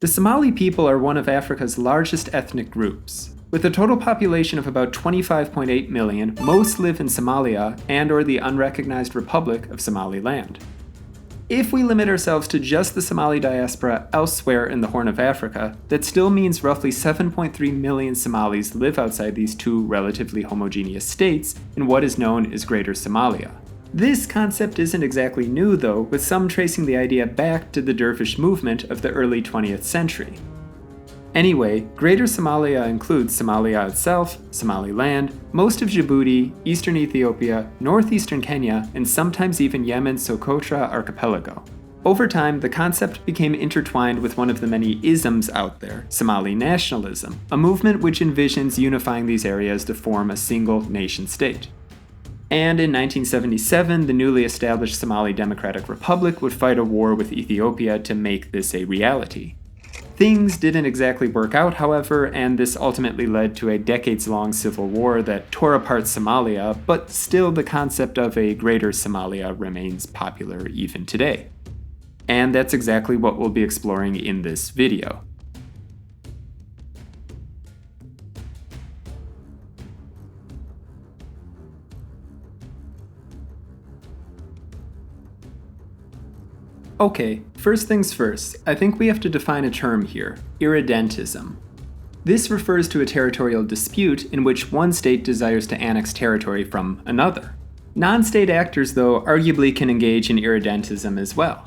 The Somali people are one of Africa's largest ethnic groups. With a total population of about 25.8 million, most live in Somalia and/or the unrecognized Republic of Somaliland. If we limit ourselves to just the Somali diaspora elsewhere in the Horn of Africa, that still means roughly 7.3 million Somalis live outside these two relatively homogeneous states in what is known as Greater Somalia. This concept isn't exactly new though, with some tracing the idea back to the Dervish Movement of the early 20th century. Anyway, Greater Somalia includes Somalia itself, Somaliland, most of Djibouti, eastern Ethiopia, northeastern Kenya, and sometimes even Yemen's Socotra archipelago. Over time, the concept became intertwined with one of the many isms out there, Somali nationalism, a movement which envisions unifying these areas to form a single nation-state. And in 1977, the newly established Somali Democratic Republic would fight a war with Ethiopia to make this a reality. Things didn't exactly work out, however, and this ultimately led to a decades-long civil war that tore apart Somalia, but still the concept of a Greater Somalia remains popular even today. And that's exactly what we'll be exploring in this video. Okay, first things first, I think we have to define a term here, Irredentism. This refers to a territorial dispute in which one state desires to annex territory from another. Non-state actors, though, arguably can engage in irredentism as well.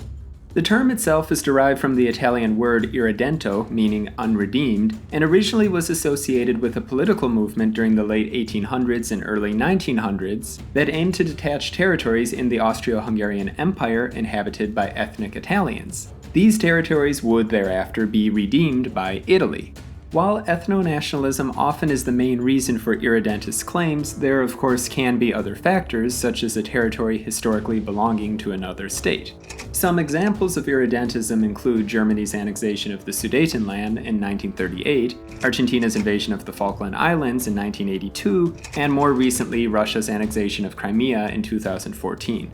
The term itself is derived from the Italian word irredento, meaning unredeemed, and originally was associated with a political movement during the late 1800s and early 1900s that aimed to detach territories in the Austro-Hungarian Empire inhabited by ethnic Italians. These territories would thereafter be redeemed by Italy. While ethno-nationalism often is the main reason for irredentist claims, there of course can be other factors, such as a territory historically belonging to another state. Some examples of irredentism include Germany's annexation of the Sudetenland in 1938, Argentina's invasion of the Falkland Islands in 1982, and more recently Russia's annexation of Crimea in 2014.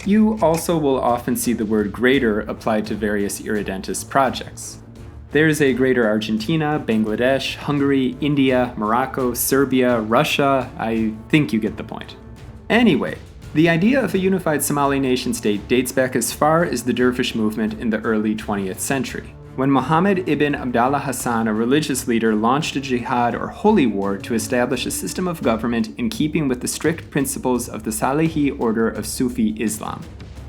You also will often see the word greater applied to various irredentist projects. There's a Greater Argentina, Bangladesh, Hungary, India, Morocco, Serbia, Russia. I think you get the point. Anyway, the idea of a unified Somali nation-state dates back as far as the Dervish Movement in the early 20th century, when Muhammad ibn Abdallah Hassan, a religious leader, launched a jihad or holy war to establish a system of government in keeping with the strict principles of the Salihi order of Sufi Islam.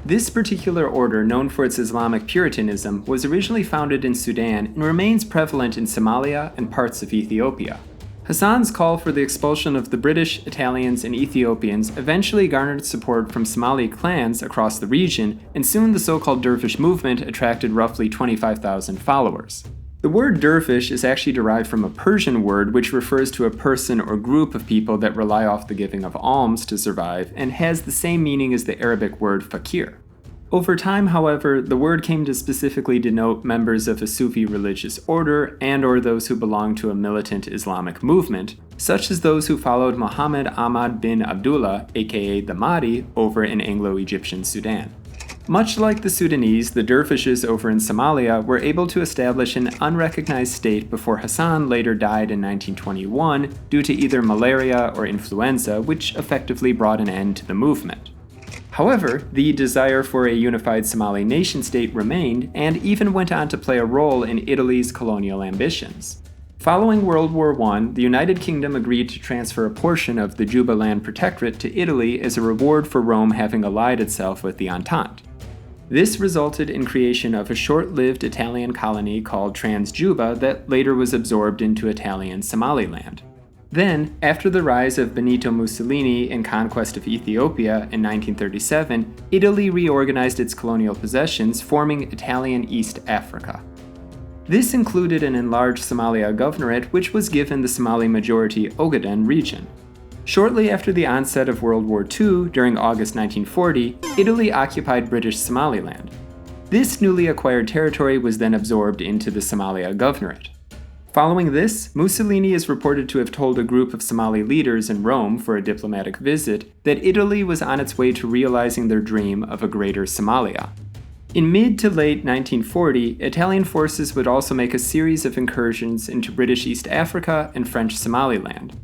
This particular order, known for its Islamic Puritanism, was originally founded in Sudan and remains prevalent in Somalia and parts of Ethiopia. Hassan's call for the expulsion of the British, Italians, and Ethiopians eventually garnered support from Somali clans across the region, and soon the so-called Dervish Movement attracted roughly 25,000 followers. The word dervish is actually derived from a Persian word which refers to a person or group of people that rely off the giving of alms to survive, and has the same meaning as the Arabic word fakir. Over time, however, the word came to specifically denote members of a Sufi religious order and/or those who belonged to a militant Islamic movement, such as those who followed Muhammad Ahmad bin Abdullah, aka the Mahdi, over in Anglo-Egyptian Sudan. Much like the Sudanese, the dervishes over in Somalia were able to establish an unrecognized state before Hassan later died in 1921 due to either malaria or influenza, which effectively brought an end to the movement. However, the desire for a unified Somali nation-state remained and even went on to play a role in Italy's colonial ambitions. Following World War I, the United Kingdom agreed to transfer a portion of the Jubaland Protectorate to Italy as a reward for Rome having allied itself with the Entente. This resulted in creation of a short-lived Italian colony called Transjuba that later was absorbed into Italian Somaliland. Then, after the rise of Benito Mussolini and conquest of Ethiopia in 1937, Italy reorganized its colonial possessions, forming Italian East Africa. This included an enlarged Somalia governorate, which was given the Somali-majority Ogaden region. Shortly after the onset of World War II, during August 1940, Italy occupied British Somaliland. This newly acquired territory was then absorbed into the Somalia governorate. Following this, Mussolini is reported to have told a group of Somali leaders in Rome for a diplomatic visit that Italy was on its way to realizing their dream of a Greater Somalia. In mid to late 1940, Italian forces would also make a series of incursions into British East Africa and French Somaliland.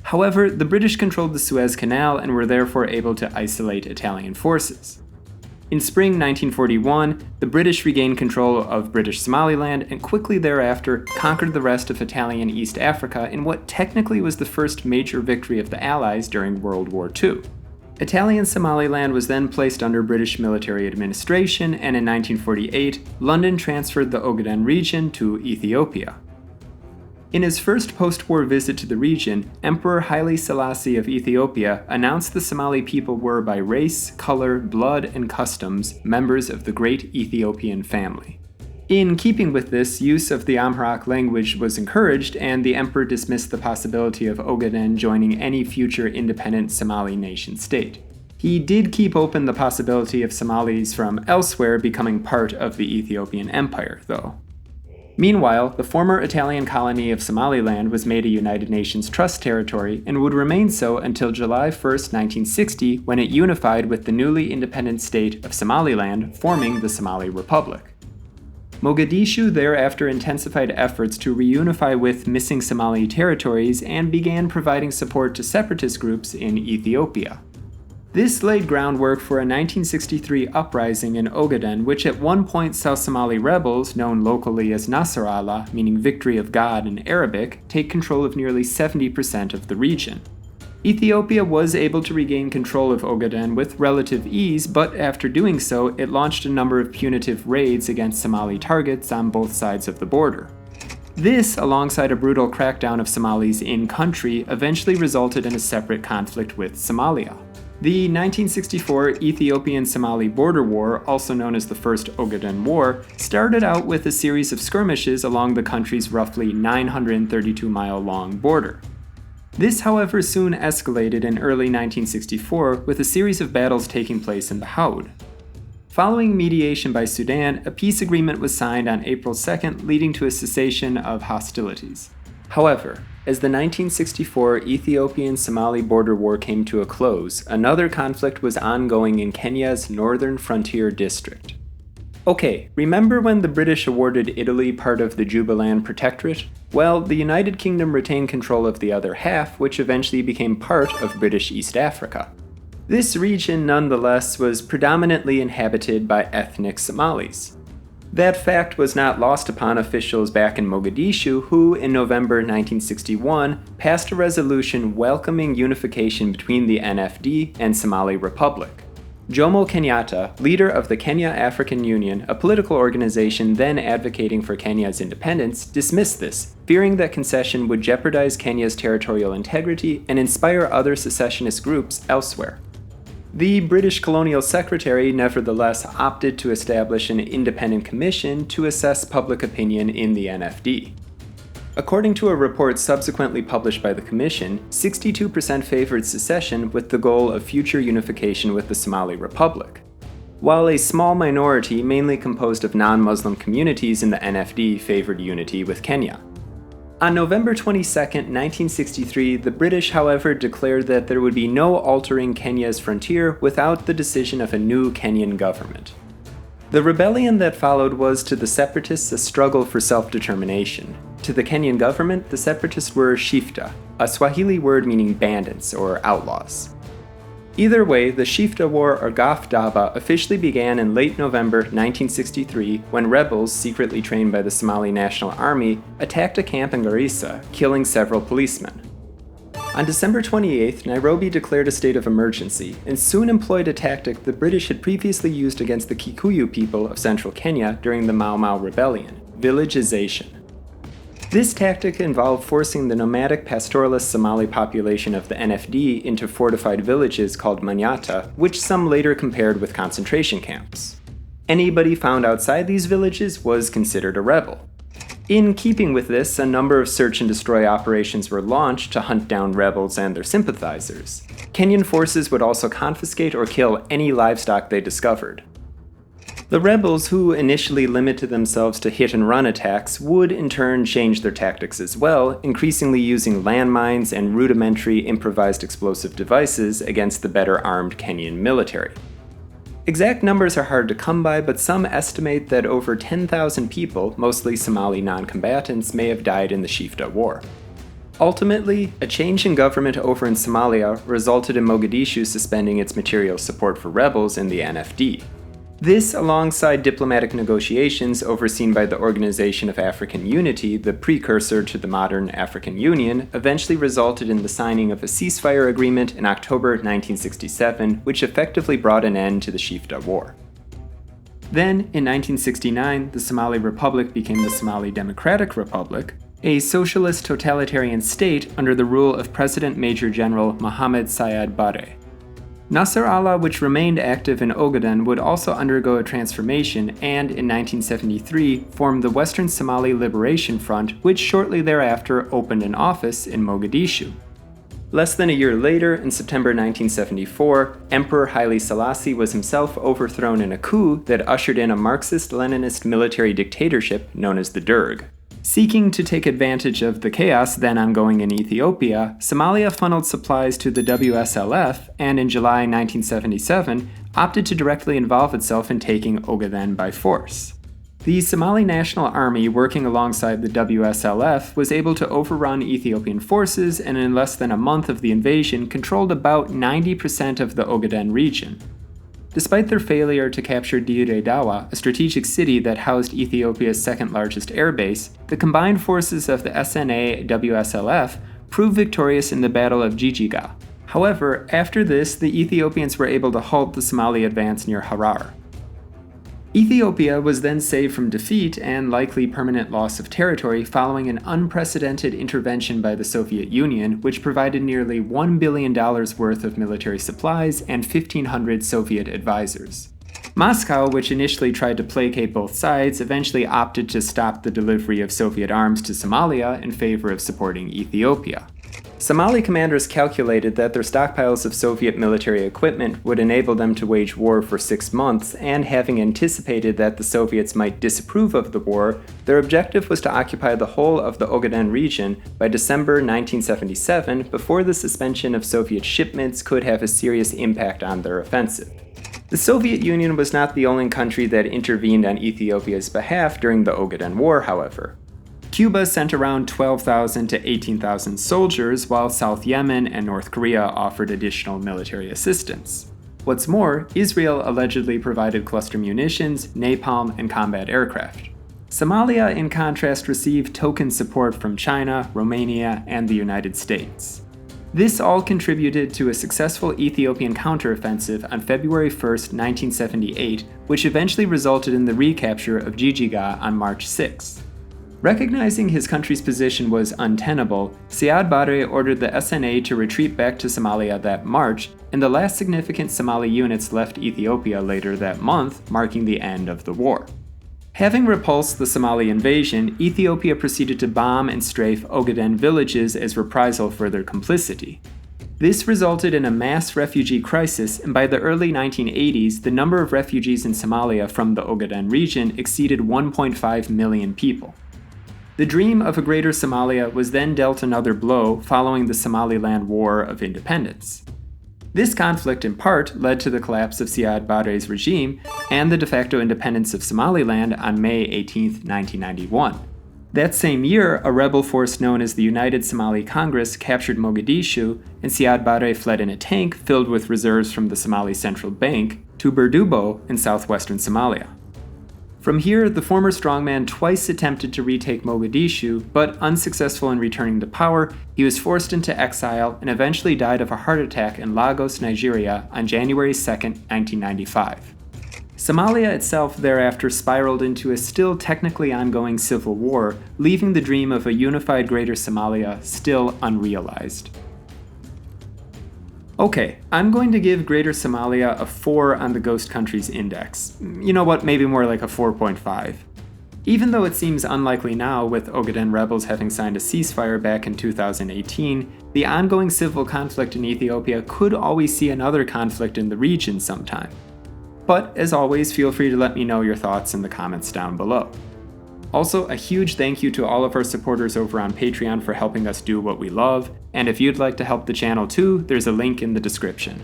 However, the British controlled the Suez Canal and were therefore able to isolate Italian forces. In spring 1941, the British regained control of British Somaliland and quickly thereafter conquered the rest of Italian East Africa in what technically was the first major victory of the Allies during World War II. Italian Somaliland was then placed under British military administration, and in 1948, London transferred the Ogaden region to Ethiopia. In his first post-war visit to the region, Emperor Haile Selassie of Ethiopia announced the Somali people were by race, color, blood, and customs members of the great Ethiopian family. In keeping with this, use of the Amharic language was encouraged, and the emperor dismissed the possibility of Ogaden joining any future independent Somali nation-state. He did keep open the possibility of Somalis from elsewhere becoming part of the Ethiopian Empire, though. Meanwhile, the former Italian colony of Somaliland was made a United Nations Trust territory and would remain so until July 1, 1960, when it unified with the newly independent state of Somaliland, forming the Somali Republic. Mogadishu thereafter intensified efforts to reunify with missing Somali territories and began providing support to separatist groups in Ethiopia. This laid groundwork for a 1963 uprising in Ogaden, which at one point saw Somali rebels, known locally as Nasr Allah, meaning victory of God in Arabic, take control of nearly 70% of the region. Ethiopia was able to regain control of Ogaden with relative ease, but after doing so, it launched a number of punitive raids against Somali targets on both sides of the border. This, alongside a brutal crackdown of Somalis in-country, eventually resulted in a separate conflict with Somalia. The 1964 Ethiopian-Somali border war, also known as the First Ogaden War, started out with a series of skirmishes along the country's roughly 932-mile-long border. This, however, soon escalated in early 1964 with a series of battles taking place in the Haud. Following mediation by Sudan, a peace agreement was signed on April 2nd, leading to a cessation of hostilities. However, as the 1964 Ethiopian-Somali border war came to a close, another conflict was ongoing in Kenya's northern frontier district. Okay, remember when the British awarded Italy part of the Jubaland Protectorate? Well, the United Kingdom retained control of the other half, which eventually became part of British East Africa. This region, nonetheless, was predominantly inhabited by ethnic Somalis. That fact was not lost upon officials back in Mogadishu, who, in November 1961, passed a resolution welcoming unification between the NFD and Somali Republic. Jomo Kenyatta, leader of the Kenya African Union, a political organization then advocating for Kenya's independence, dismissed this, fearing that concession would jeopardize Kenya's territorial integrity and inspire other secessionist groups elsewhere. The British colonial secretary nevertheless opted to establish an independent commission to assess public opinion in the NFD. According to a report subsequently published by the commission, 62% favored secession with the goal of future unification with the Somali Republic, while a small minority, mainly composed of non-Muslim communities in the NFD, favored unity with Kenya. On November 22, 1963, the British, however, declared that there would be no altering Kenya's frontier without the decision of a new Kenyan government. The rebellion that followed was to the separatists a struggle for self-determination. To the Kenyan government, the separatists were Shifta, a Swahili word meaning bandits or outlaws. Either way, the Shifta War or Gaf Daba officially began in late November 1963 when rebels, secretly trained by the Somali National Army, attacked a camp in Garissa, killing several policemen. On December 28th, Nairobi declared a state of emergency and soon employed a tactic the British had previously used against the Kikuyu people of central Kenya during the Mau Mau Rebellion: villagization. This tactic involved forcing the nomadic pastoralist Somali population of the NFD into fortified villages called Manyata, which some later compared with concentration camps. Anybody found outside these villages was considered a rebel. In keeping with this, a number of search and destroy operations were launched to hunt down rebels and their sympathizers. Kenyan forces would also confiscate or kill any livestock they discovered. The rebels, who initially limited themselves to hit-and-run attacks, would in turn change their tactics as well, increasingly using landmines and rudimentary improvised explosive devices against the better-armed Kenyan military. Exact numbers are hard to come by, but some estimate that over 10,000 people, mostly Somali non-combatants, may have died in the Shifta War. Ultimately, a change in government over in Somalia resulted in Mogadishu suspending its material support for rebels in the NFD. This, alongside diplomatic negotiations overseen by the Organization of African Unity, the precursor to the modern African Union, eventually resulted in the signing of a ceasefire agreement in October 1967, which effectively brought an end to the Shifta War. Then, in 1969, the Somali Republic became the Somali Democratic Republic, a socialist totalitarian state under the rule of President Major General Mohammed Siad Barre. Nasser Allah, which remained active in Ogaden, would also undergo a transformation and, in 1973, formed the Western Somali Liberation Front, which shortly thereafter opened an office in Mogadishu. Less than a year later, in September 1974, Emperor Haile Selassie was himself overthrown in a coup that ushered in a Marxist-Leninist military dictatorship known as the Derg. Seeking to take advantage of the chaos then ongoing in Ethiopia, Somalia funneled supplies to the WSLF and in July 1977 opted to directly involve itself in taking Ogaden by force. The Somali National Army, working alongside the WSLF, was able to overrun Ethiopian forces and in less than a month of the invasion controlled about 90% of the Ogaden region. Despite their failure to capture Dire Dawa, a strategic city that housed Ethiopia's second-largest airbase, the combined forces of the SNA-WSLF proved victorious in the Battle of Jijiga. However, after this, the Ethiopians were able to halt the Somali advance near Harar. Ethiopia was then saved from defeat and likely permanent loss of territory following an unprecedented intervention by the Soviet Union, which provided nearly $1 billion worth of military supplies and 1,500 Soviet advisors. Moscow, which initially tried to placate both sides, eventually opted to stop the delivery of Soviet arms to Somalia in favor of supporting Ethiopia. Somali commanders calculated that their stockpiles of Soviet military equipment would enable them to wage war for 6 months, and having anticipated that the Soviets might disapprove of the war, their objective was to occupy the whole of the Ogaden region by December 1977 before the suspension of Soviet shipments could have a serious impact on their offensive. The Soviet Union was not the only country that intervened on Ethiopia's behalf during the Ogaden War, however. Cuba sent around 12,000 to 18,000 soldiers, while South Yemen and North Korea offered additional military assistance. What's more, Israel allegedly provided cluster munitions, napalm, and combat aircraft. Somalia, in contrast, received token support from China, Romania, and the United States. This all contributed to a successful Ethiopian counteroffensive on February 1, 1978, which eventually resulted in the recapture of Jijiga on March 6. Recognizing his country's position was untenable, Siad Barre ordered the SNA to retreat back to Somalia that March, and the last significant Somali units left Ethiopia later that month, marking the end of the war. Having repulsed the Somali invasion, Ethiopia proceeded to bomb and strafe Ogaden villages as reprisal for their complicity. This resulted in a mass refugee crisis, and by the early 1980s, the number of refugees in Somalia from the Ogaden region exceeded 1.5 million people. The dream of a Greater Somalia was then dealt another blow following the Somaliland War of Independence. This conflict in part led to the collapse of Siad Barre's regime and the de facto independence of Somaliland on May 18, 1991. That same year, a rebel force known as the United Somali Congress captured Mogadishu, and Siad Barre fled in a tank filled with reserves from the Somali Central Bank to Berdubo in southwestern Somalia. From here, the former strongman twice attempted to retake Mogadishu, but unsuccessful in returning to power, he was forced into exile and eventually died of a heart attack in Lagos, Nigeria on January 2, 1995. Somalia itself thereafter spiraled into a still technically ongoing civil war, leaving the dream of a unified Greater Somalia still unrealized. Okay, I'm going to give Greater Somalia a 4 on the Ghost Countries Index. You know what, maybe more like a 4.5. Even though it seems unlikely now, with Ogaden rebels having signed a ceasefire back in 2018, the ongoing civil conflict in Ethiopia could always see another conflict in the region sometime. But, as always, feel free to let me know your thoughts in the comments down below. Also, a huge thank you to all of our supporters over on Patreon for helping us do what we love, and if you'd like to help the channel too, there's a link in the description.